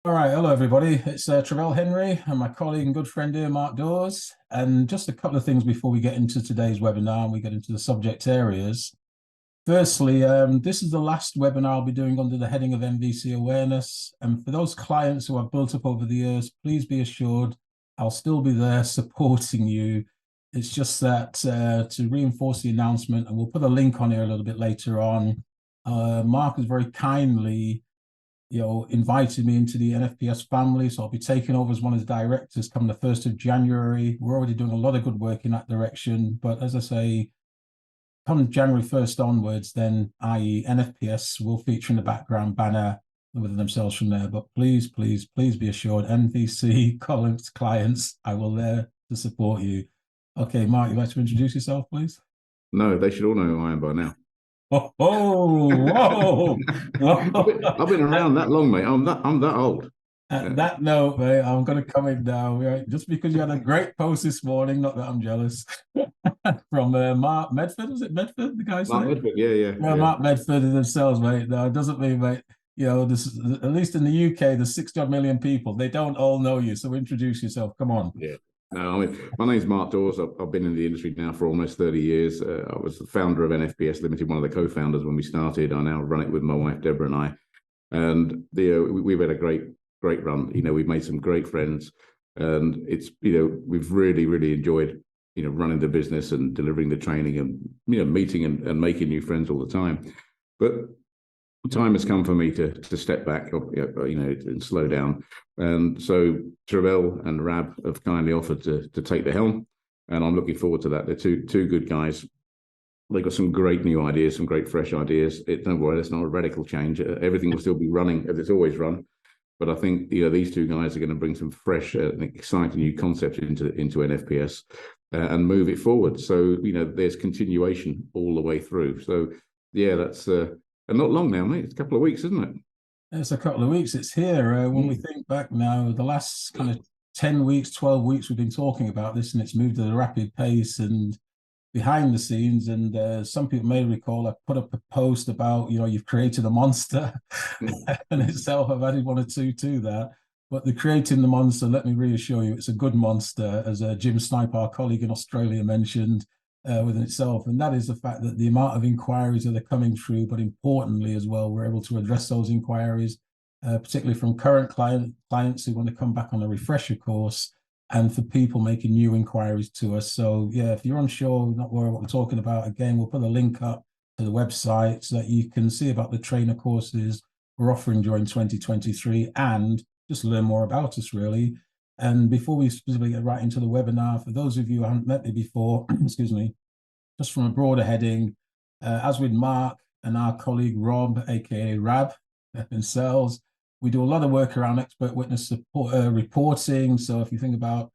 All right, hello everybody. It's Travell Henry and my colleague and good friend here, Mark Dawes. And just a couple of things before we get into today's webinar and we get into the subject areas. Firstly, this is the last webinar I'll be doing under the heading of MVC awareness. And for those clients who I've built up over the years, please be assured I'll still be there supporting you. It's just that to reinforce the announcement, and we'll put a link on here a little bit later on. Mark has very kindly invited me into the NFPS family. So I'll be taking over as one of the directors come the 1st of January. We're already doing a lot of good work in that direction. But as I say, come January 1st onwards, then i.e. NFPS will feature in the background banner with themselves from there. But please, please, please be assured, MVC clients, I will there to support you. Okay, Mark, you'd like to introduce yourself, please? No, they should all know who I am by now. Oh, whoa, whoa. I've been around that long, mate. I'm that old. At that note, mate, I'm going to come in now. Right? Just because you had a great post this morning, not that I'm jealous, from Mark Medford. Was it Medford, the guy's Mark name? Medford, yeah, yeah, Yeah, yeah. Mark Medford themselves, mate. No, it doesn't mean, mate, this is, at least in the UK, there's 60 odd million people. They don't all know you. So introduce yourself. Come on. Yeah. No, I mean, my name's Mark Dawes. I've been in the industry now for almost 30 years. I was the founder of NFPS Limited, one of the co-founders when we started. I now run it with my wife, Deborah, and I. And we've had a great run. We've made some great friends. And we've really, really enjoyed, running the business and delivering the training and, meeting and making new friends all the time. But time has come for me to step back, and slow down. And so Travell and Rab have kindly offered to take the helm, and I'm looking forward to that. They're two good guys. They've got some great new ideas, some great fresh ideas. Don't worry, it's not a radical change. Everything will still be running as it's always run. But I think these two guys are going to bring some fresh and exciting new concepts into NFPS and move it forward. So there's continuation all the way through. So yeah, that's and not long now, mate. It's a couple of weeks, isn't it? It's a couple of weeks. It's here. When we think back now, the last kind of 10 weeks, 12 weeks, we've been talking about this and it's moved at a rapid pace and behind the scenes. And some people may recall I put up a post about, you've created a monster and itself. I've added one or two to that. But the creating the monster, let me reassure you, it's a good monster, as Jim Snipe, our colleague in Australia, mentioned within itself. And that is the fact that the amount of inquiries that are coming through, but importantly as well, we're able to address those inquiries, particularly from current clients who want to come back on a refresher course and for people making new inquiries to us. So yeah, if you're unsure, not worry what we're talking about, again, we'll put a link up to the website so that you can see about the trainer courses we're offering during 2023 and just learn more about us, really. And before we specifically get right into the webinar, for those of you who haven't met me before, excuse me, just from a broader heading, as with Mark and our colleague Rob, aka Rab, in sales, we do a lot of work around expert witness support, reporting. So if you think about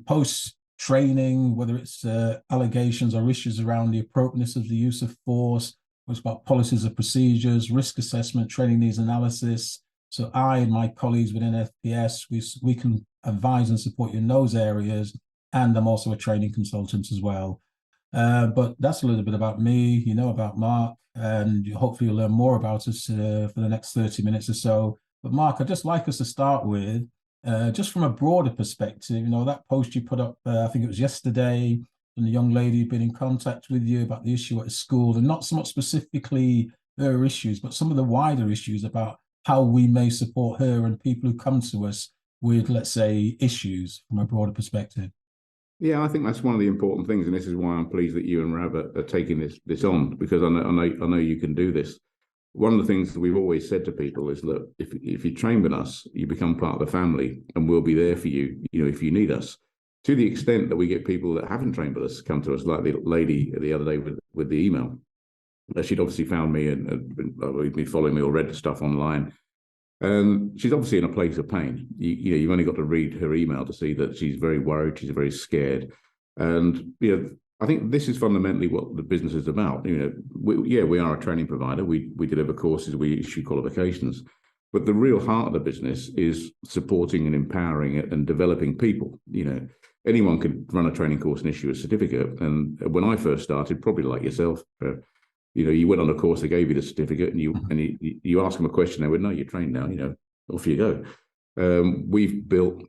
post training, whether it's allegations or issues around the appropriateness of the use of force, it's about policies and procedures, risk assessment, training needs analysis. So I and my colleagues within NFPS, we can advise and support you in those areas. And I'm also a training consultant as well. But that's a little bit about me, about Mark, and hopefully you'll learn more about us for the next 30 minutes or so. But Mark, I'd just like us to start with, just from a broader perspective, that post you put up, I think it was yesterday, and the young lady been in contact with you about the issue at school, and not so much specifically her issues, but some of the wider issues about how we may support her and people who come to us with, let's say, issues from a broader perspective. Yeah, I think that's one of the important things, and this is why I'm pleased that you and Rab are taking this on, because I know you can do this. One of the things that we've always said to people is, look, if you train with us, you become part of the family, and we'll be there for you, if you need us. To the extent that we get people that haven't trained with us come to us, like the lady the other day with the email. She'd obviously found me and been following me or read the stuff online. And she's obviously in a place of pain. You've only got to read her email to see that she's very worried, she's very scared. And, I think this is fundamentally what the business is about. We are a training provider. We deliver courses, we issue qualifications. But the real heart of the business is supporting and empowering and developing people. Anyone could run a training course and issue a certificate. And when I first started, probably like yourself, you went on a course, they gave you the certificate, and you ask them a question, they would know you're trained now. off you go. We've built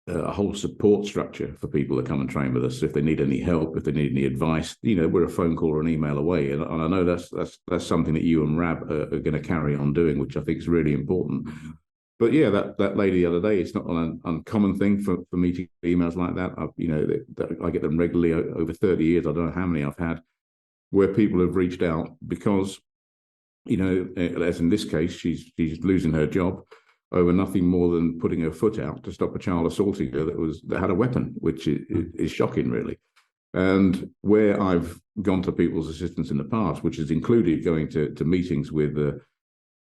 a whole support structure for people that come and train with us. If they need any help, if they need any advice, we're a phone call or an email away. And I know that's something that you and Rab are going to carry on doing, which I think is really important. But yeah, that lady the other day, it's not an uncommon thing for me to get emails like that. I get them regularly over 30 years. I don't know how many I've had where people have reached out because, as in this case, she's losing her job over nothing more than putting her foot out to stop a child assaulting her that had a weapon, which is shocking, really. And where I've gone to people's assistance in the past, which has included going to meetings with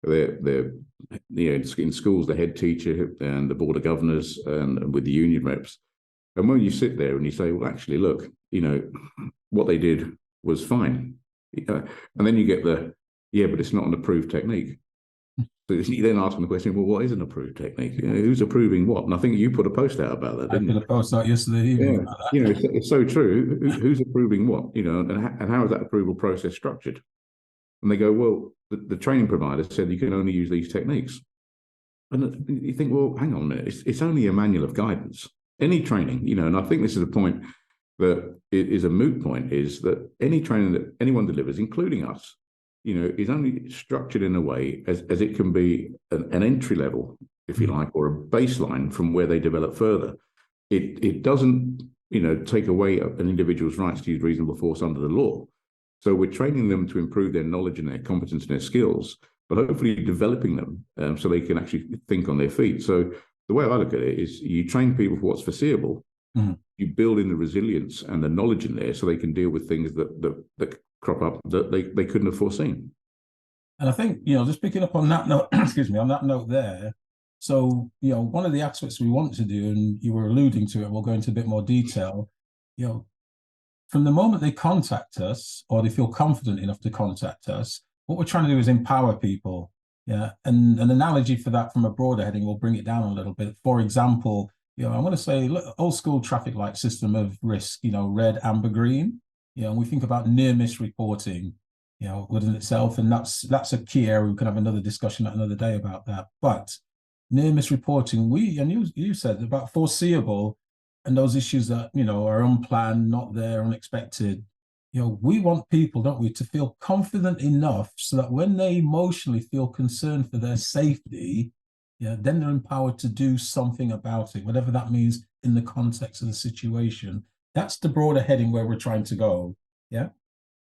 in schools, the head teacher and the board of governors and with the union reps. And when you sit there and you say, well, actually, look, what they did was fine. And then you get but it's not an approved technique. So you then ask them the question, well, what is an approved technique? Who's approving what? And I think you put a post out about that, didn't you? I put a post out yesterday evening. Yeah, it's so true. Who's approving what? And how is that approval process structured? And they go, well, the training provider said you can only use these techniques. And you think, well, hang on a minute. It's only a manual of guidance. Any training, and I think this is a point that is a moot point, is that any training that anyone delivers, including us, is only structured in a way as it can be an entry level, if you like, or a baseline from where they develop further. It doesn't, take away an individual's rights to use reasonable force under the law. So we're training them to improve their knowledge and their competence and their skills, but hopefully developing them so they can actually think on their feet. So the way I look at it is you train people for what's foreseeable. Mm-hmm. You build in the resilience and the knowledge in there so they can deal with things that crop up that they couldn't have foreseen. And I think, just picking up on that note, on that note there. So, one of the aspects we want to do, and you were alluding to it, we'll go into a bit more detail, from the moment they contact us or they feel confident enough to contact us, what we're trying to do is empower people. Yeah. And an analogy for that from a broader heading will bring it down a little bit. For example, I want to say old school traffic light system of risk, red, amber, green. And we think about near miss reporting, within itself. And that's a key area. We can have another discussion another day about that. But near miss reporting, you said about foreseeable and those issues that, are unplanned, not there, unexpected. We want people, don't we, to feel confident enough so that when they emotionally feel concerned for their safety, then they're empowered to do something about it, whatever that means in the context of the situation. That's the broader heading where we're trying to go. Yeah.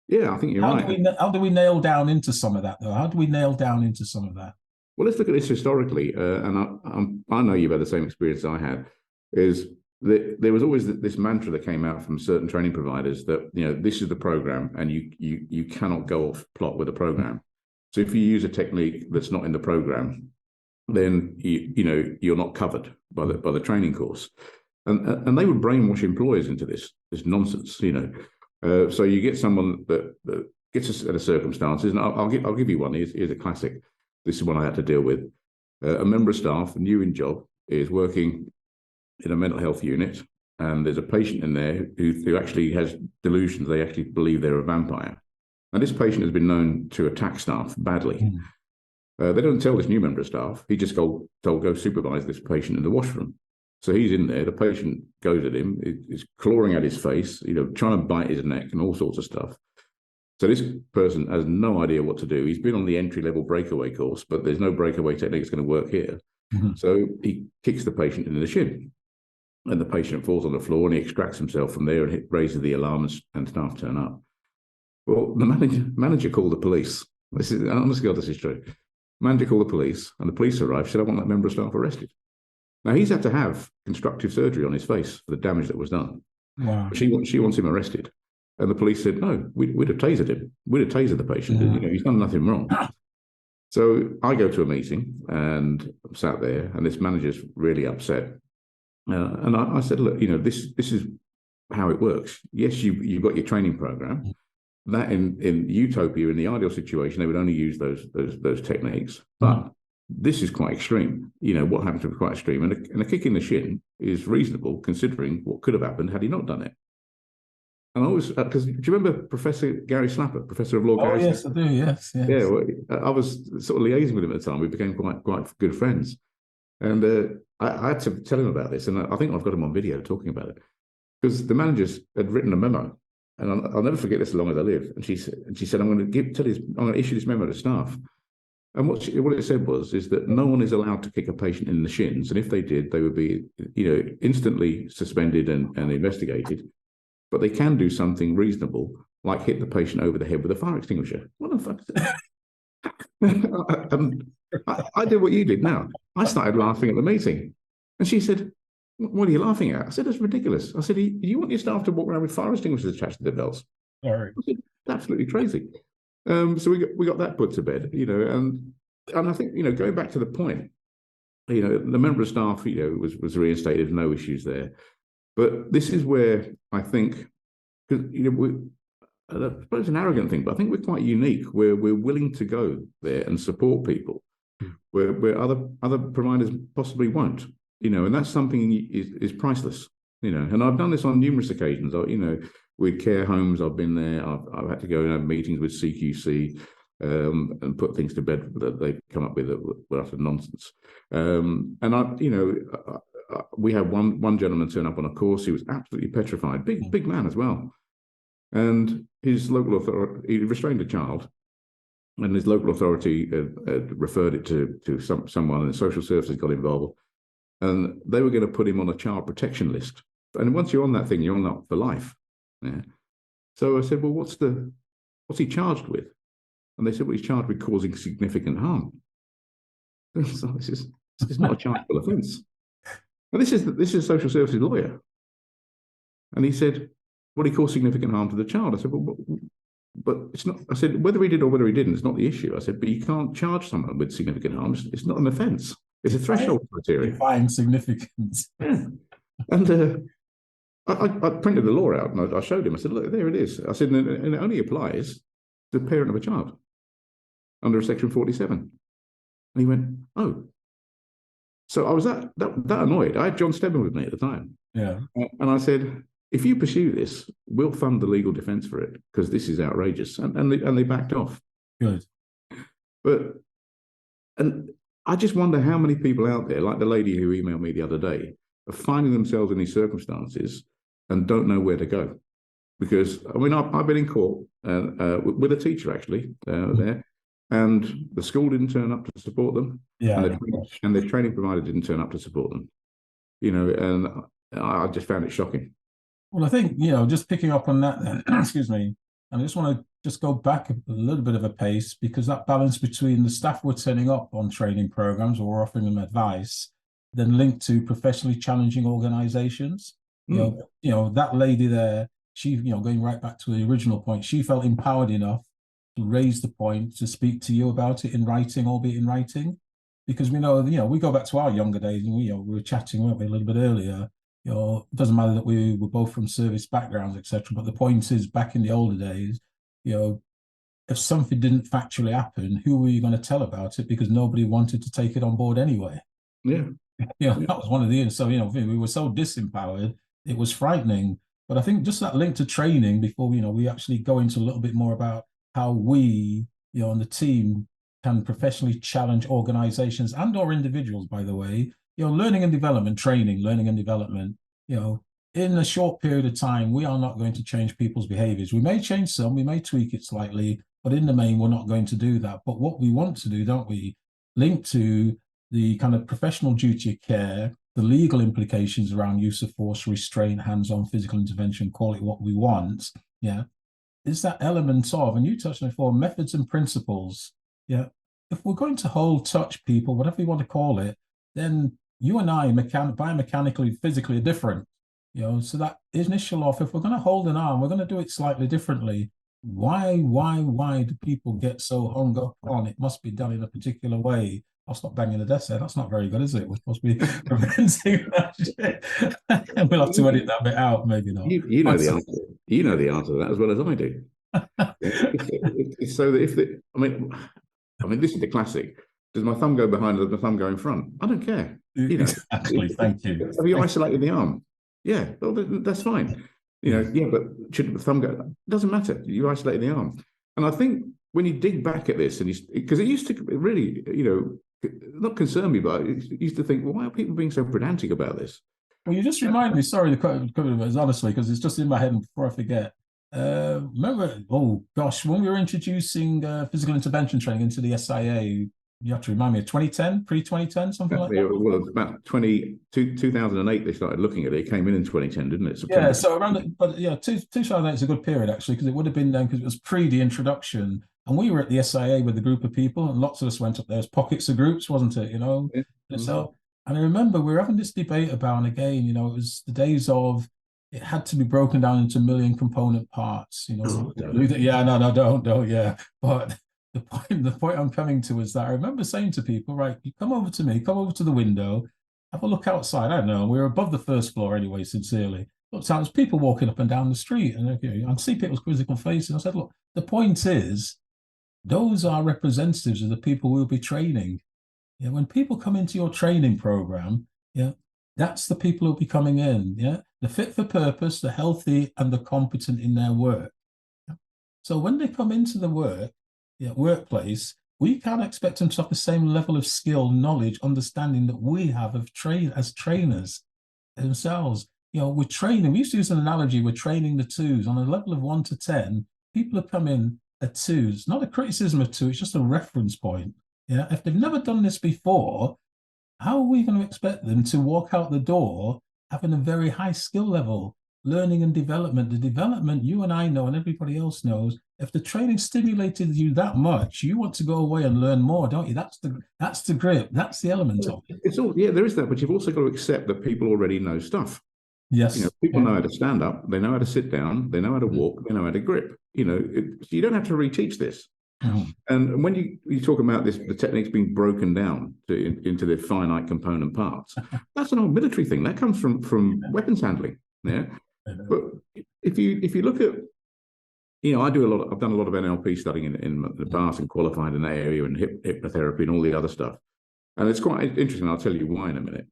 Yeah, I think you're right. How do we nail down into some of that, though? How do we nail down into some of that? Well, let's look at this historically. And I know you've had the same experience I had, is that there was always this mantra that came out from certain training providers that, this is the program and you cannot go off plot with the program. So if you use a technique that's not in the program, then you're not covered by the training course, and they would brainwash employers into this nonsense. So you get someone that gets a set of circumstances, and I'll give you one. Here's a classic. This is one I had to deal with. A member of staff, new in job, is working in a mental health unit, and there's a patient in there who actually has delusions. They actually believe they're a vampire, and this patient has been known to attack staff badly. Mm. They don't tell this new member of staff. He just told go supervise this patient in the washroom. So he's in there. The patient goes at him, is clawing at his face, trying to bite his neck and all sorts of stuff. So this person has no idea what to do. He's been on the entry-level breakaway course, but there's no breakaway technique that's going to work here. Mm-hmm. So he kicks the patient in the shin, and the patient falls on the floor, and he extracts himself from there and raises the alarm, and staff turn up. Well, the manager called the police. Honestly, God, this is true. Manager called the police, and the police arrived, said, I want that member of staff arrested. Now, he's had to have constructive surgery on his face for the damage that was done. Wow. She wants him arrested. And the police said, no, we'd have tasered him. We'd have tasered the patient. Yeah. He's done nothing wrong. So I go to a meeting, and I'm sat there, and this manager's really upset. And I said, look, this is how it works. Yes, you've got your training program. That in utopia, in the ideal situation, they would only use those techniques. But this is quite extreme. What happens to be quite extreme. And a kick in the shin is reasonable considering what could have happened had he not done it. And I always, because do you remember Professor Gary Slapper, Professor of Law? Oh, Gary yes, Slapper? I do, yes. Yeah, well, I was sort of liaising with him at the time. We became quite good friends. And I had to tell him about this, and I think I've got him on video talking about it, because the managers had written a memo, and I'll never forget this as long as I live. And she said, I'm going to issue this memo to staff. And what it said is that no one is allowed to kick a patient in the shins, and if they did, they would be, instantly suspended and investigated. But they can do something reasonable, like hit the patient over the head with a fire extinguisher. What the fuck? I did what you did now. I started laughing at the meeting. And she said, what are you laughing at? I said, that's ridiculous. I said, you want your staff to walk around with fire extinguishers attached to their belts? Sorry. I said, absolutely crazy. So we got that put to bed, and I think, going back to the point, the member of staff, was reinstated, no issues there. But this is where I think, because, I suppose it's an arrogant thing, but I think we're quite unique where we're willing to go there and support people where other providers possibly won't, and that's something is priceless, and I've done this on numerous occasions. With care homes, I've been there. I've had to go and have meetings with CQC and put things to bed that they come up with that were utter nonsense. And we had one gentleman turn up on a course. He was absolutely petrified, big man as well. And his local authority, he restrained a child, and his local authority had referred it to someone, and social services got involved, and they were going to put him on a child protection list. And once you're on that thing, you're on that for life. Yeah. So I said, well, what's he charged with? And they said, well, he's charged with causing significant harm. So this is not a chargeable offence. And this is a social services lawyer. And he said, well, he caused significant harm to the child. I said, well, but it's not. I said, whether he did or whether he didn't, it's not the issue. I said, but you can't charge someone with significant harm. It's not an offence. It's a threshold criteria. Define significance. Yeah. And I printed the law out and I showed him. I said, look, there it is. I said, and it only applies to the parent of a child under Section 47. And he went, oh. So I was that annoyed. I had John Stebbin with me at the time. Yeah. And I said, if you pursue this, we'll fund the legal defence for it, because this is outrageous. And they backed off. Good. And I just wonder how many people out there, like the lady who emailed me the other day, are finding themselves in these circumstances and don't know where to go. Because, I've been in court with a teacher, actually, there, and the school didn't turn up to support them. Yeah. And the training provider didn't turn up to support them. And I just found it shocking. Well, I think, just picking up on that then, excuse me, and I just want to just go back a little bit of a pace, because that balance between the staff who are turning up on training programs or offering them advice, then linked to professionally challenging organizations. That lady there, she, going right back to the original point, she felt empowered enough to raise the point, to speak to you about it in writing, albeit in writing, because we know, we go back to our younger days, and we were chatting, weren't we, a little bit earlier. It doesn't matter that we were both from service backgrounds, etc. But the point is, back in the older days, if something didn't factually happen, who were you going to tell about it? Because nobody wanted to take it on board anyway. Yeah. That was one of the, so, we were so disempowered, it was frightening. But I think just that link to training before, we actually go into a little bit more about how we, on the team can professionally challenge organizations and or individuals, by the way, learning and development, training, learning and development, in a short period of time, we are not going to change people's behaviors. We may change some, we may tweak it slightly, but in the main, we're not going to do that. But what we want to do, don't we, link to the kind of professional duty of care, the legal implications around use of force, restraint, hands-on physical intervention, call it what we want, is that element of, and you touched on it before, methods and principles. If we're going to hold, touch people, whatever you want to call it, then you and I biomechanically, physically are different. So that initial off, if we're going to hold an arm, we're going to do it slightly differently. Why do people get so hung up on it must be done in a particular way? I'll stop banging the desk there. That's not very good, is it? We're supposed to be preventing that shit. We'll have to edit that bit out, maybe not. You know the answer. You know the answer to that as well as I do. It's so that this is the classic. Does my thumb go behind or does my thumb go in front? I don't care. Exactly. Thank you. Have you isolated the arm? Yeah, well, that's fine. But should the thumb go? It doesn't matter. You isolated the arm. And I think when you dig back at this, because it used to really, not concern me, but I used to think, well, why are people being so pedantic about this? Well, you just remind me, sorry to cut it, honestly, because it's just in my head and before I forget. Remember, oh gosh, when we were introducing physical intervention training into the SIA, you have to remind me of 2010, pre-2010, something like that? Well, about 2008, they started looking at it. It came in 2010, didn't it? September. Yeah, so around it, but yeah, 2008 is a good period actually, because it would have been then because it was pre the introduction. And we were at the SIA with a group of people, and lots of us went up there as pockets of groups, wasn't it? Yeah. So, and I remember we were having this debate about, and again, it was the days of it had to be broken down into a million component parts. Yeah, no, don't, yeah. But the point I'm coming to is that I remember saying to people, right, you come over to me, come over to the window, have a look outside. I don't know, we were above the first floor anyway, sincerely. Looked out, there's people walking up and down the street, and I see people's quizzical faces. And I said, look, the point is, those are representatives of the people we'll be training. Yeah, when people come into your training program, yeah, that's the people who'll be coming in. Yeah, the fit for purpose, the healthy, and the competent in their work. Yeah? So when they come into the workplace, we can't expect them to have the same level of skill, knowledge, understanding that we have as trainers themselves. We're training. We used to use an analogy. We're training the twos on a level of 1 to 10. People have come in at twos, not a criticism of two. It's just a reference point. Yeah, if they've never done this before, how are we going to expect them to walk out the door having a very high skill level, learning and development? The development you and I know, and everybody else knows. If the training stimulated you that much, you want to go away and learn more, don't you? That's the grip. That's the element of it. It's all, yeah, there is that, but you've also got to accept that people already know stuff. Yes. People know how to stand up, they know how to sit down, they know how to walk, they know how to grip. You don't have to reteach this. And when you talk about this, the techniques being broken down into their finite component parts, that's an old military thing. That comes from weapons handling. Yeah. But if you look at, I've done a lot of NLP studying in the past and qualified in that area, and hypnotherapy and all the other stuff. And it's quite interesting. I'll tell you why in a minute.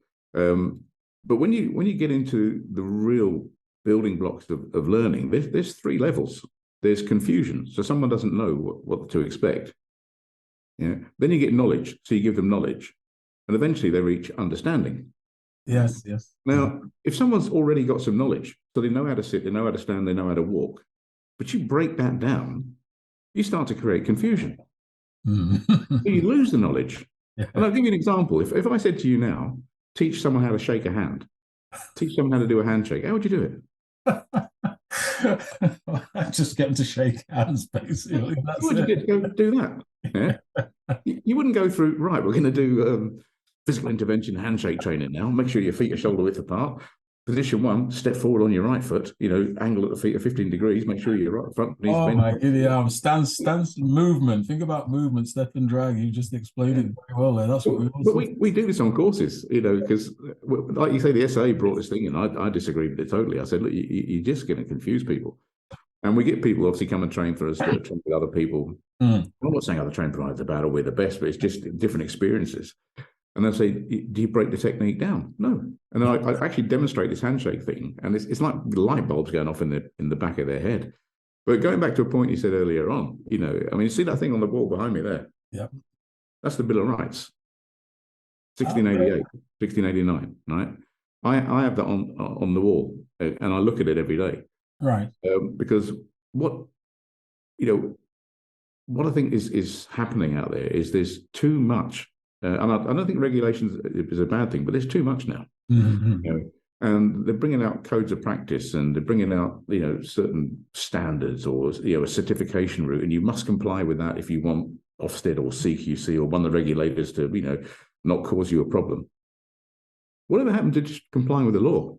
But when you get into the real building blocks of learning, there's 3 levels. There's confusion, so someone doesn't know what to expect. Yeah. Then you get knowledge, so you give them knowledge, and eventually they reach understanding. Yes. Now, if someone's already got some knowledge, so they know how to sit, they know how to stand, they know how to walk, but you break that down, you start to create confusion. So you lose the knowledge. Yeah. And I'll give you an example. If I said to you now, teach someone how to shake a hand, teach someone how to do a handshake, how would you do it? Just get them to shake hands, basically. Would you get to go do that? Yeah? You wouldn't go through, right, we're going to do physical intervention handshake training now. Make sure your feet are shoulder width apart. Position 1, step forward on your right foot, angle at the feet of 15 degrees. Make sure you're right front. Oh, my God, stance, movement. Think about movement, step and drag. You just explained it very well there. That's what we do this on courses, because like you say, the SA brought this thing, and I disagree with it totally. I said, look, you're just going to confuse people. And we get people obviously come and train for us, train with other people. I'm not saying other training providers are bad or we're the best, but it's just different experiences. And they'll say, do you break the technique down? No. And I actually demonstrate this handshake thing, and it's like light bulbs going off in the back of their head. But going back to a point you said earlier on, you see that thing on the wall behind me there? Yeah. That's the Bill of Rights. 1688, 1689, right? I have that on the wall, and I look at it every day. Right. Because what I think is happening out there is there's too much. And I don't think regulations is a bad thing, but there's too much now. And they're bringing out codes of practice, and they're bringing out certain standards or a certification route, and you must comply with that if you want Ofsted or CQC or one of the regulators to not cause you a problem. Whatever happened to just complying with the law?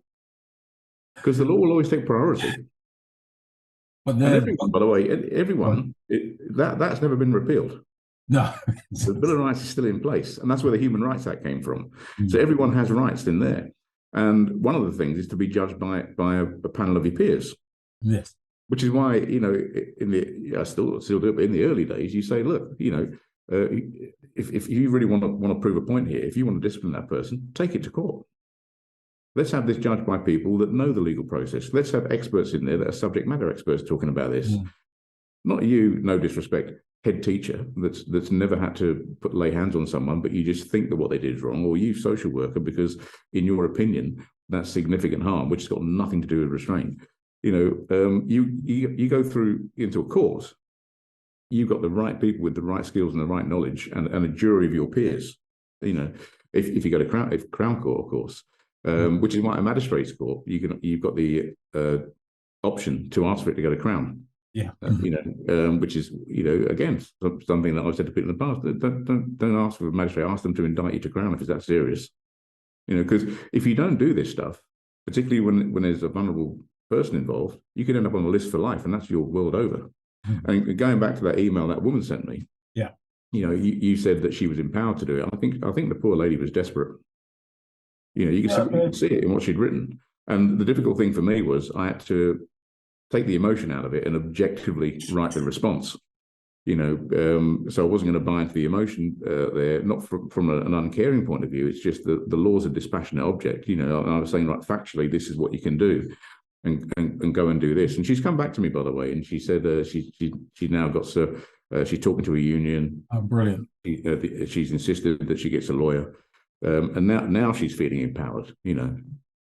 Because the law will always take priority. But then, and everyone, by the way, that's never been repealed. No. The Bill of Rights is still in place, and that's where the Human Rights Act came from. So everyone has rights in there. And one of the things is to be judged by a panel of your peers. Yes. Which is why, I still do it, but in the early days, you say, look, if you really want to prove a point here, if you want to discipline that person, take it to court. Let's have this judged by people that know the legal process. Let's have experts in there that are subject matter experts talking about this. Not you, no disrespect, head teacher that's never had to lay hands on someone, but you just think that what they did is wrong, or you social worker because in your opinion that's significant harm, which has got nothing to do with restraint. You go through into a course, you've got the right people with the right skills and the right knowledge, and a jury of your peers. If you go to Crown Court, of course, which is why a magistrate's court, you've got the option to ask for it to go to Crown. Yeah. Which is, again, something that I've said to people in the past. Don't ask for a magistrate, ask them to indict you to Crown if it's that serious. Because if you don't do this stuff, particularly when there's a vulnerable person involved, you could end up on a list for life, and that's your world over. And going back to that email that woman sent me, yeah, you said that she was empowered to do it. I think the poor lady was desperate. You can see it in what she'd written. And the difficult thing for me was I had to take the emotion out of it and objectively write the response. So I wasn't going to buy into the emotion there, not from an uncaring point of view. It's just the laws of dispassionate object. I was saying, like, factually, this is what you can do, and go and do this. And she's come back to me, by the way, and she said she now got she's talking to a union. Oh, brilliant! She's insisted that she gets a lawyer, and now she's feeling empowered.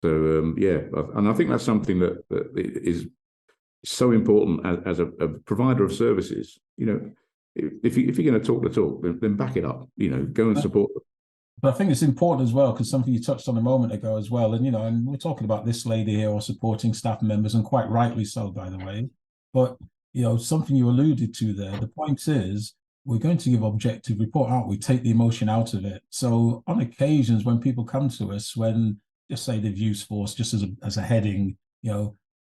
So yeah, and I think that's something that is so important as a provider of services. If you're going to talk the talk, then back it up. Go and support them. But I think it's important as well, because something you touched on a moment ago as well, and and we're talking about this lady here or supporting staff members, and quite rightly so, by the way. But something you alluded to there. The point is, we're going to give objective report, aren't we? Take the emotion out of it. So on occasions when people come to us, when just say they've used force, just as a heading,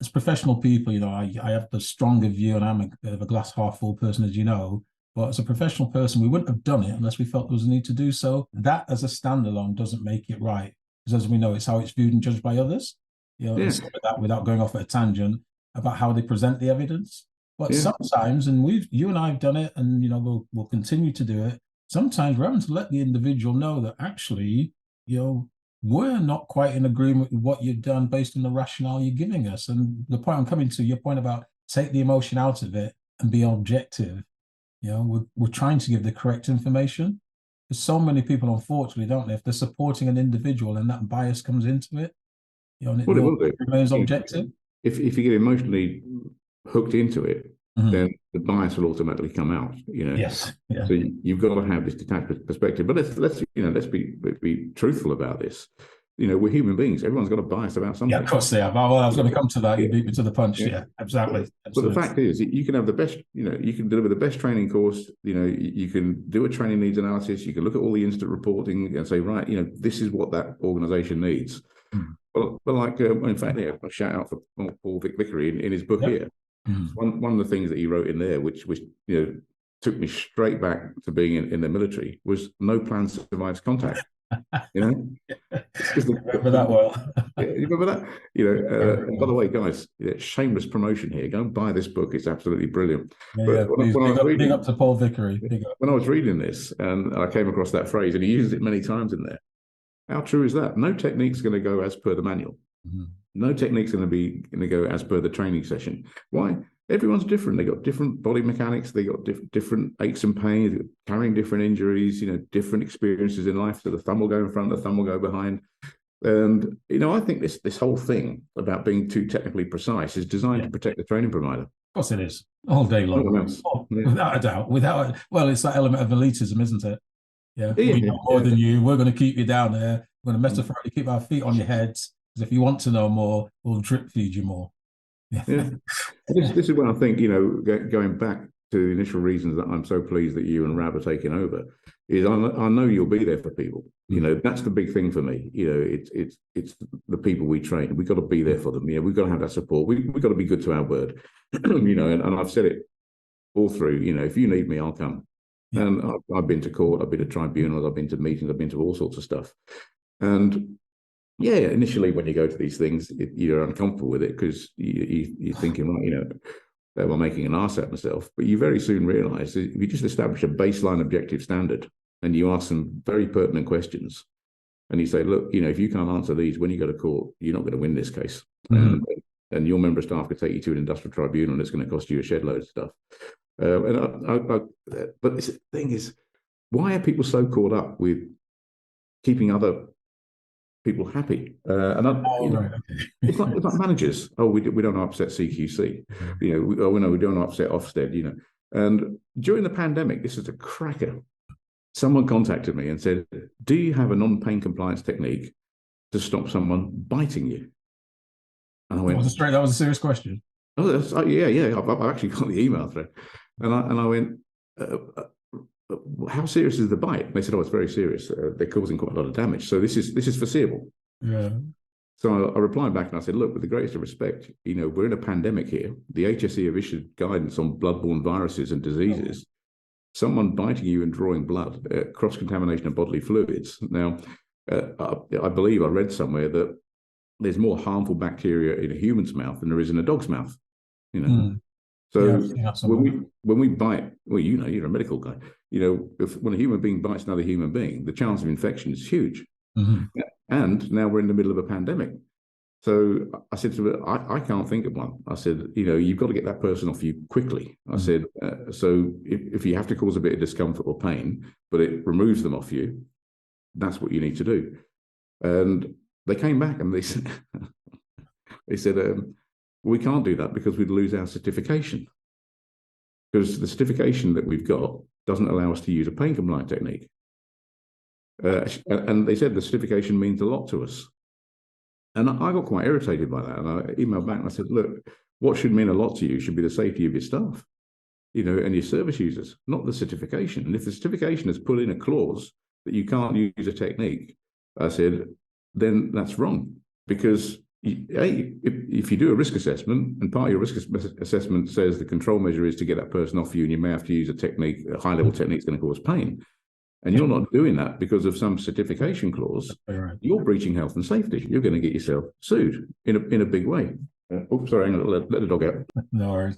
as professional people, I have the stronger view, and I'm a bit of a glass half full person, as you know. But as a professional person, we wouldn't have done it unless we felt there was a need to do so. That as a standalone doesn't make it right, because as we know, it's how it's viewed and judged by others. And so without going off at a tangent about how they present the evidence. But sometimes, and you and I have done it, and we'll continue to do it. Sometimes we're having to let the individual know that actually, we're not quite in agreement with what you've done based on the rationale you're giving us. And the point I'm coming to, your point about take the emotion out of it and be objective. We're trying to give the correct information. There's so many people, unfortunately, don't they? If they're supporting an individual and that bias comes into it, and it remains objective. If you get emotionally hooked into it, then the bias will automatically come out. Yes. Yeah. So you've got to have this detached perspective. But let's be truthful about this. We're human beings. Everyone's got a bias about something. Yeah, of course they have. Well, I was going to come to that. You beat me to the punch. Yeah, exactly. But the fact is, you can have the best. You can deliver the best training course. You can do a training needs analysis. You can look at all the incident reporting and say, right, this is what that organisation needs. But like, in fact, a shout out for Paul Vickery in his book here. One of the things that he wrote in there, which took me straight back to being in the military, was no plan survives contact. Remember that well. You remember that? By the way, guys, shameless promotion here. Go and buy this book. It's absolutely brilliant. Big up to Paul Vickery. When I was reading this, and I came across that phrase, and he uses it many times in there. How true is that? No technique's going to go as per the manual. No technique's going to go as per the training session. Why? Everyone's different. They got different body mechanics. They got different aches and pains, carrying different injuries. Different experiences in life. So the thumb will go in front, the thumb will go behind. And I think this whole thing about being too technically precise is designed to protect the training provider. Of course, it is all day long, without a doubt. It's that element of elitism, isn't it? We know more than you. We're going to keep you down there. We're going to metaphorically keep our feet on your heads, because if you want to know more, we'll drip feed you more. This is when I think, going back to the initial reasons that I'm so pleased that you and Rab are taking over, is I know you'll be there for people. That's the big thing for me. It's the people we train. We've got to be there for them. We've got to have that support. We've got to be good to our word. And I've said it all through. If you need me, I'll come. And I've been to court, I've been to tribunals, I've been to meetings, I've been to all sorts of stuff. And initially when you go to these things, you're uncomfortable with it because you're thinking, well, I'm making an arse out of myself. But you very soon realise if you just establish a baseline objective standard and you ask some very pertinent questions and you say, look, if you can't answer these when you go to court, you're not going to win this case. And your member of staff could take you to an industrial tribunal and it's going to cost you a shed load of stuff. But the thing is, why are people so caught up with keeping other people happy? Right. It's like managers. Oh, we don't upset CQC. We don't upset Ofsted. And during the pandemic, this is a cracker. Someone contacted me and said, "Do you have a non-pain compliance technique to stop someone biting you?" And I went, That was a serious question. "Oh, yeah. I've actually got the email thread." And I went, "How serious is the bite?" And they said, "Oh, it's very serious. They're causing quite a lot of damage. So this is foreseeable." Yeah. So I replied back and I said, "Look, with the greatest of respect, we're in a pandemic here. The HSE have issued guidance on bloodborne viruses and diseases. Someone biting you and drawing blood, cross-contamination of bodily fluids. Now, I believe I read somewhere that there's more harmful bacteria in a human's mouth than there is in a dog's mouth. So when we bite, well, you're a medical guy. When a human being bites another human being, the chance of infection is huge. Mm-hmm. And now we're in the middle of a pandemic. So I said to her, I can't think of one. I said, you've got to get that person off you quickly. I said, so if you have to cause a bit of discomfort or pain, but it removes them off you, that's what you need to do. And they came back and they said, we can't do that because we'd lose our certification. Because the certification that we've got doesn't allow us to use a pain compliant technique. And they said the certification means a lot to us. And I got quite irritated by that. And I emailed back and I said, look, what should mean a lot to you should be the safety of your staff, and your service users, not the certification. And if the certification has put in a clause that you can't use a technique, I said, then that's wrong. Because if you do a risk assessment and part of your risk assessment says the control measure is to get that person off you and you may have to use a technique, a high-level technique is going to cause pain, and you're not doing that because of some certification clause, you're breaching health and safety. You're going to get yourself sued in a big way. Sorry, I'm going to let the dog out. No worries.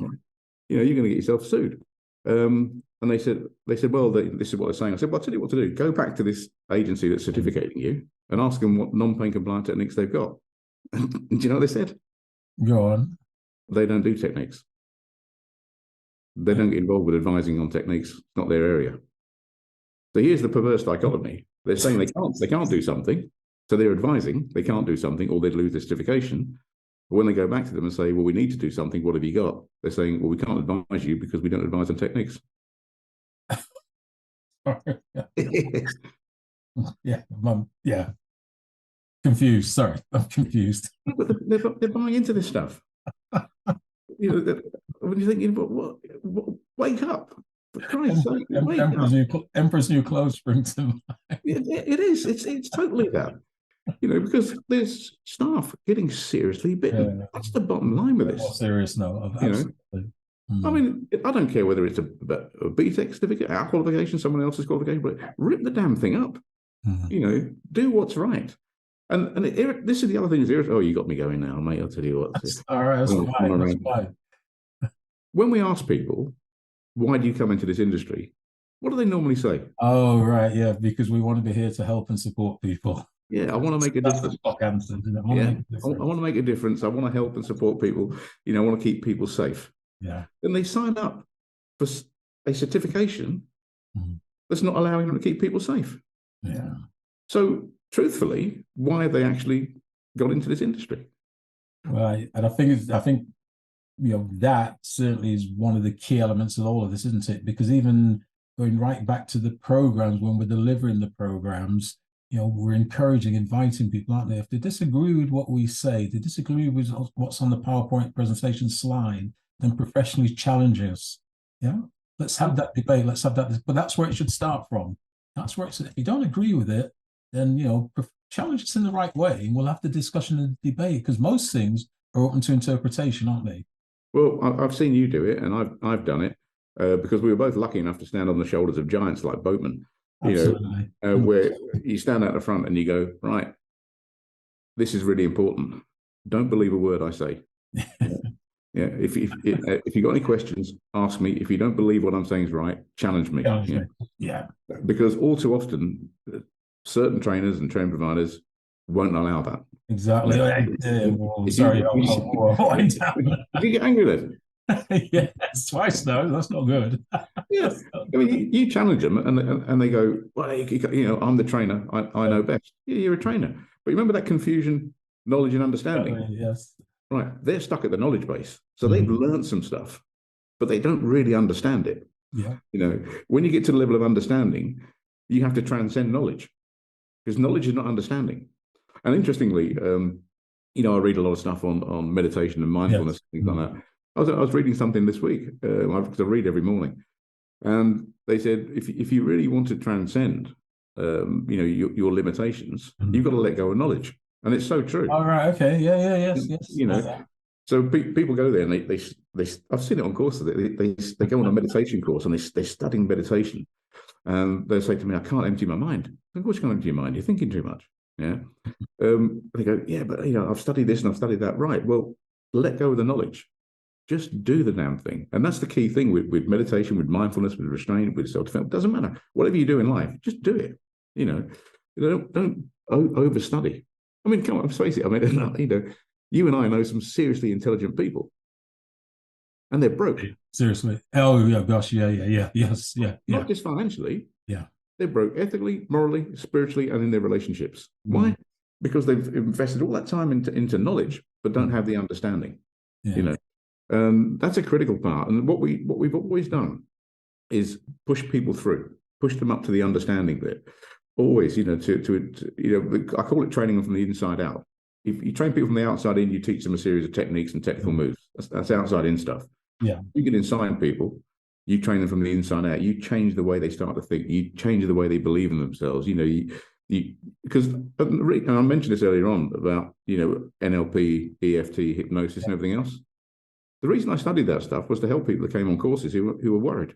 You're going to get yourself sued. And they said, well, this is what they're saying. I said, well, I'll tell you what to do. Go back to this agency that's certificating you and ask them what non-pain compliant techniques they've got. And do you know what they said? Go on. They don't do techniques. They don't get involved with advising on techniques. It's not their area. So here's the perverse dichotomy. They're saying they can't do something, so they're advising they can't do something or they'd lose their certification. But when they go back to them and say, well, we need to do something, what have you got? They're saying, well, we can't advise you because we don't advise on techniques. Yeah. Confused. Sorry, I'm confused. But they're buying into this stuff. When you're thinking, what, wake up. Emperor's New Clothes spring to mind. It is. It's totally that. Because there's staff getting seriously bitten. Yeah. That's the bottom line with this. More serious note. Absolutely. I mean, I don't care whether it's a BTEC certificate, our qualification, someone else's qualification, but rip the damn thing up. Do what's right. And this is the other thing is, oh, you got me going now, mate. I'll tell you what. All right, that's fine. When we ask people, why do you come into this industry? What do they normally say? Oh, right, yeah, because we want to be here to help and support people. Yeah, I want to make a difference. I want to make a difference. I want to help and support people. I want to keep people safe. Yeah. And they sign up for a certification that's not allowing them to keep people safe. Yeah. So, truthfully, why have they actually got into this industry? Right, and I think that certainly is one of the key elements of all of this, isn't it? Because even going right back to the programs, when we're delivering the programs, we're encouraging, inviting people, aren't they? If they disagree with what we say, they disagree with what's on the PowerPoint presentation slide, then professionally challenge us. Yeah, let's have that debate. Let's have that. But that's where it should start from. That's where it's. If you don't agree with it, then challenge us in the right way, and we'll have the discussion and debate. Because most things are open to interpretation, aren't they? Well, I've seen you do it, and I've done it because we were both lucky enough to stand on the shoulders of giants like boatmen. Absolutely. Where you stand out the front and you go, right, this is really important. Don't believe a word I say. Yeah. If you got any questions, ask me. If you don't believe what I'm saying is right, challenge me. Yeah. Because all too often, certain trainers and training providers won't allow that. Exactly. Sorry. If you get angry then, Yes, twice now. That's not good. Yeah, That's not I mean, you challenge them, and they go, well, I'm the trainer. I know best. Yeah, you're a trainer, but remember that confusion, knowledge, and understanding. good. Yes. Right? They're stuck at the knowledge base, so they've Mhm. learned some stuff, but they don't really understand it. Yeah. When you get to the level of understanding, you have to transcend knowledge because knowledge is not understanding. And interestingly, I read a lot of stuff on meditation and Yes. mindfulness, things like that. I was reading something this week because I read every morning, and they said if you really want to transcend, your limitations, Mhm. you've got to let go of knowledge, and it's so true. All right. Okay. Yeah. Yeah. Yes. Yes. You know, so people go there and they I've seen it on courses. They go on a meditation course and they're studying meditation, and they say to me, "I can't empty my mind." Of course, you can't empty your mind. You're thinking too much. Yeah. They go, "Yeah, but I've studied this and I've studied that." Right. Well, let go of the knowledge. Just do the damn thing. And that's the key thing with meditation, with mindfulness, with restraint, with self-defense. It doesn't matter. Whatever you do in life, just do it. Don't overstudy. I mean, come on, face it. I mean, you and I know some seriously intelligent people, and they're broke. Seriously. Oh, yeah. Gosh. Yeah. Yeah. Yeah. Yes. Yeah. Yeah. Not just financially, Yeah. they're broke ethically, morally, spiritually, and in their relationships. Mm. Why? Because they've invested all that time into knowledge, but don't have the understanding. Yeah. That's a critical part. And what we've always done is push people through, push them up to the understanding bit. Always, I call it training them from the inside out. If you train people from the outside in, you teach them a series of techniques and technical moves. That's outside in stuff. Yeah. You get inside people, you train them from the inside out. You change the way they start to think. You change the way they believe in themselves. Because I mentioned this earlier on about NLP, EFT, hypnosis, and everything else. The reason I studied that stuff was to help people that came on courses who were worried.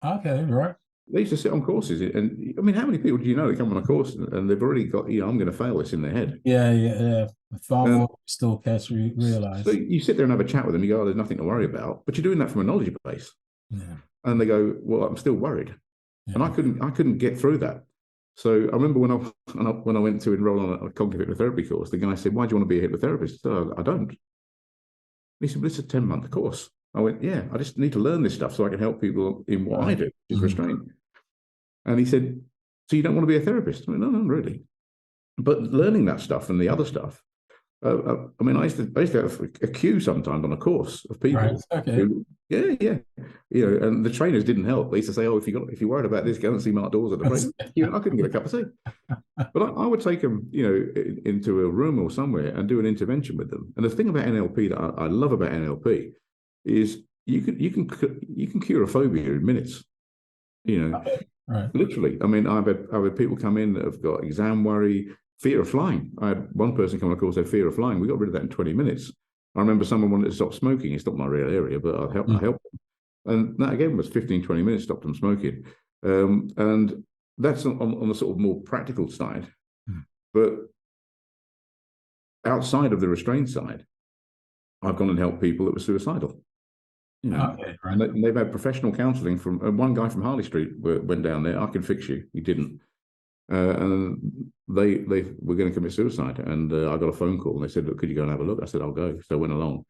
Okay. Right. They used to sit on courses, and I mean, how many people do you know that come on a course and they've already got, I'm going to fail this in their head? Yeah. Yeah. Yeah. Far And more still care to so realize. you sit there and have a chat with them. You go, "Oh, there's nothing to worry about," but you're doing that from a knowledge base. Yeah. And they go, "Well, I'm still worried," and Yeah. I couldn't get through that. So I remember when I went to enroll on a cognitive hypnotherapy course, the guy said, "Why do you want to be a hypnotherapist?" So I don't. He said, "Well, it's a 10-month course." I went, "Yeah, I just need to learn this stuff so I can help people in what I do, which is restraint." And he said, "So you don't want to be a therapist?" I went, "No, not really." But learning that stuff and the other stuff, I mean, I used to have a queue sometimes on a course of Right. people Okay. yeah. And the trainers didn't help. They used to say, "Oh, if you're worried about this, go and see Mark Dawes at the break." I couldn't get a cup of tea. But I would take them, into a room or somewhere and do an intervention with them. And the thing about NLP that I love about NLP is you can cure a phobia in minutes. Okay. Right. Literally. I mean, I've had people come in that have got exam worry, fear of flying. I had one person come on a course, had fear of flying. We got rid of that in 20 minutes. I remember someone wanted to stop smoking. It's not my real area, but I helped them. And that again was 15, 20 minutes, stopped them smoking. And that's on the sort of more practical side. But outside of the restraint side, I've gone and helped people that were suicidal. Okay. Right. And they've had professional counselling from one guy from Harley Street went down there. "I can fix you." He didn't. And they were going to commit suicide. And I got a phone call and they said, "Look, could you go and have a look?" I said, "I'll go." So I went along.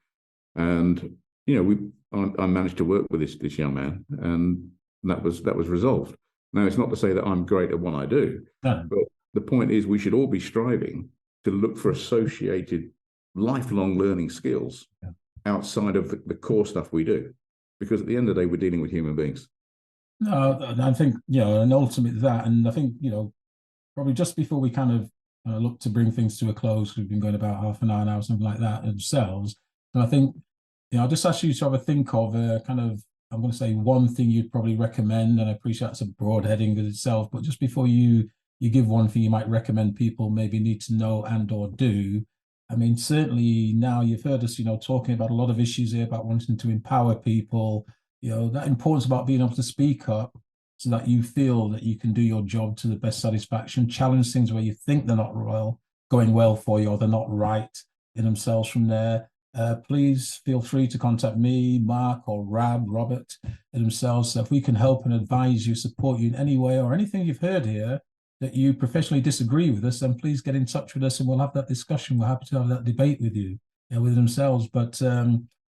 And, I managed to work with this young man, and that was resolved. Now, it's not to say that I'm great at what I do, No. but the point is we should all be striving to look for associated lifelong learning skills outside of the core stuff we do. Because at the end of the day, we're dealing with human beings. No, I think, and ultimately that, and I think, probably just before we kind of look to bring things to a close, we've been going about half an hour now, something like that themselves. And I think, I'll just ask you to have a think of kind of, I'm going to say one thing you'd probably recommend, and I appreciate it's a broad heading in itself, but just before you give one thing you might recommend people maybe need to know and or do. I mean, certainly now you've heard us, talking about a lot of issues here about wanting to empower people, that importance about being able to speak up so that you feel that you can do your job to the best satisfaction, challenge things where you think they're not going well for you or they're not right in themselves from there. Please feel free to contact me, Mark, or Robert themselves. So if we can help and advise you, support you in any way or anything you've heard here that you professionally disagree with us, then please get in touch with us and we'll have that discussion. We're happy to have that debate with you, with themselves. But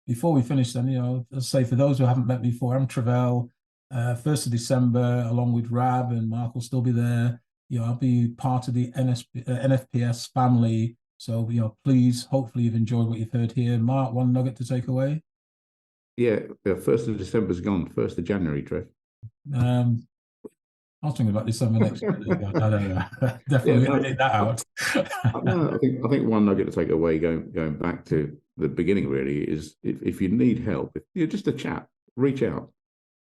before we finish, then, let's say for those who haven't met before, I'm Travell. 1st of December, along with Rab and Mark will still be there. I'll be part of the NFPS family. So, please, hopefully you've enjoyed what you've heard here. Mark, one nugget to take away? Yeah, 1st of December's gone. 1st of January, Trev. I was thinking about December next year. I don't know. Definitely Yeah, edit that out. No, I think one nugget to take away going back to the beginning really is if you need help, just a chat, reach out.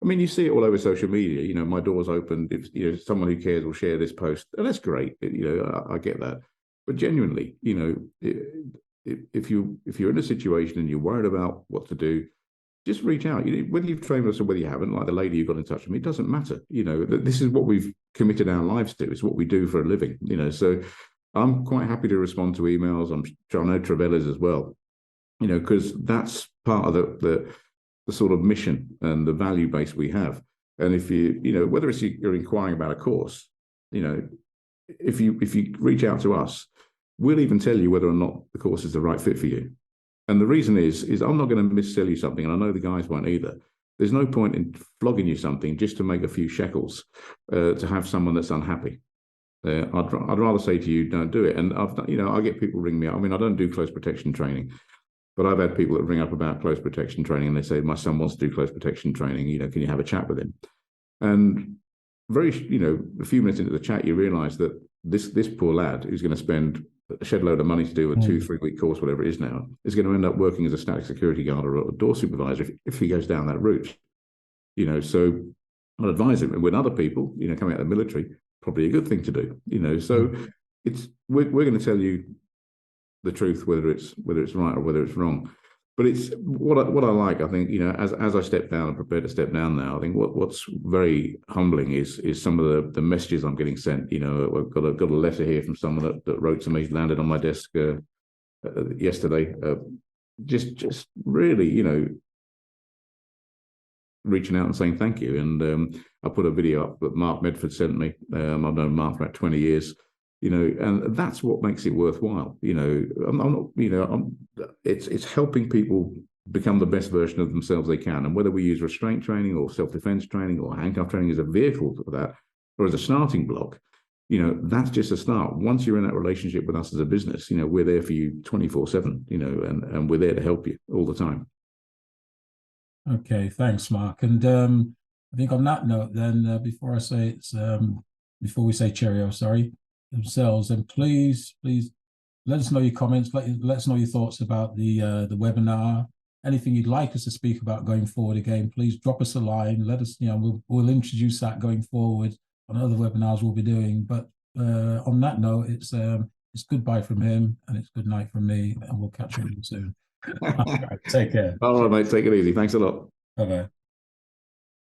I mean, you see it all over social media. My door's open. If someone who cares will share this post, and that's great. I get that, but genuinely, if you're in a situation and you're worried about what to do, just reach out. Whether you've trained us or whether you haven't, like the lady who got in touch with me, it doesn't matter. This is what we've committed our lives to. It's what we do for a living. So I'm quite happy to respond to emails. I know Travella's as well. Because that's part of the sort of mission and the value base we have. And if whether it's you're inquiring about a course, if you reach out to us, we'll even tell you whether or not the course is the right fit for you. And the reason is I'm not going to missell you something, and I know the guys won't either. There's no point in flogging you something just to make a few shekels to have someone that's unhappy. I'd rather say to you, don't do it. And I get people ring me up. I mean, I don't do close protection training, but I've had people that ring up about close protection training, and they say, my son wants to do close protection training. Can you have a chat with him? And a few minutes into the chat, you realise that this poor lad who's going to spend a shed load of money to do a 2-3 week course, whatever it is now, is going to end up working as a static security guard or a door supervisor if he goes down that route. So I'd advise him. And with other people, coming out of the military, probably a good thing to do. So we're going to tell you the truth, whether it's right or whether it's wrong. But it's what I like. I think as I step down and prepare to step down now, I think what's very humbling is some of the messages I'm getting sent. I've got a letter here from someone that wrote to me, landed on my desk yesterday. Just really, reaching out and saying thank you. And I put a video up that Mark Medford sent me. I've known Mark for about 20 years. And that's what makes it worthwhile. It's helping people become the best version of themselves they can. And whether we use restraint training or self-defense training or handcuff training as a vehicle for that, or as a starting block, that's just a start. Once you're in that relationship with us as a business, we're there for you 24/7, and we're there to help you all the time. Okay, thanks, Mark. And I think on that note, then, before we say cheerio, sorry, themselves, and please let us know your comments, let us know your thoughts about the webinar, anything you'd like us to speak about going forward. Again, please drop us a line, let us, we'll introduce that going forward on other webinars we'll be doing. But on that note, it's goodbye from him and it's good night from me, and we'll catch you soon. All right, take care. All right, mate, take it easy. Thanks a lot. Bye-bye.